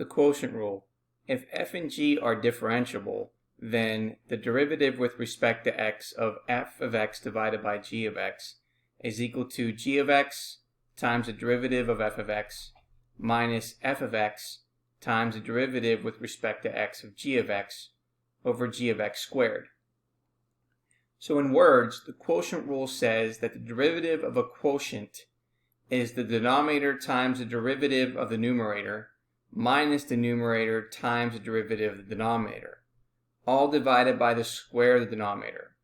the quotient rule. If f and g are differentiable, then the derivative with respect to x of f of x divided by g of x is equal to g of x times the derivative of f of x minus f of x times the derivative with respect to x of g of x over g of x squared. So in words, the quotient rule says that the derivative of a quotient is the denominator times the derivative of the numerator minus the numerator times the derivative of the denominator, all divided by the square of the denominator.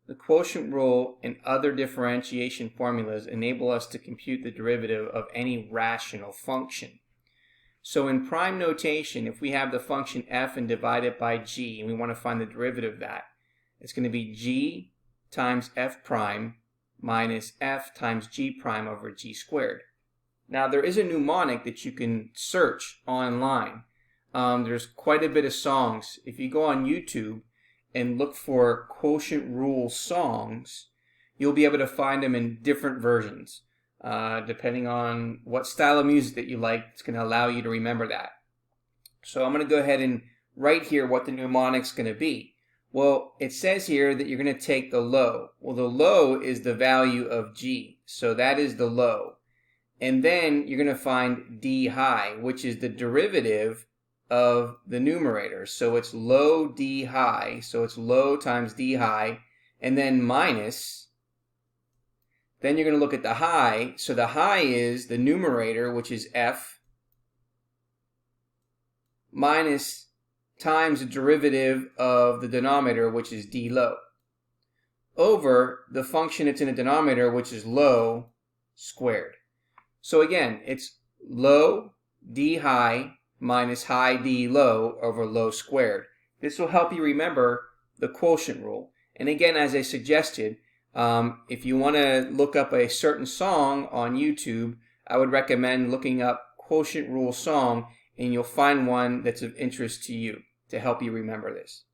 The quotient rule and other differentiation formulas enable us to compute the derivative of any rational function. So in prime notation, if we have the function f and divide it by g, and we want to find the derivative of that, it's going to be g times f prime minus f times g prime over g squared. Now there is a mnemonic that you can search online. There's quite a bit of songs. If you go on YouTube and look for quotient rule songs, you'll be able to find them in different versions. Depending on what style of music that you like, it's going to allow you to remember that. So I'm going to go ahead and write here what the mnemonic's going to be. Well, it says here that you're going to take the low. Well, the low is the value of g, so that is the low. And then you're going to find d high, which is the derivative of the numerator. So it's low d high, so it's low times d high, and then minus. Then you're going to look at the high. So the high is the numerator, which is f, minus times the derivative of the denominator, which is d low, over the function that's in the denominator, which is low squared. So again, it's low d high minus high d low over low squared. This will help you remember the quotient rule. And again, as I suggested, if you want to look up a certain song on YouTube, I would recommend looking up quotient rule song, and you'll find one that's of interest to you to help you remember this.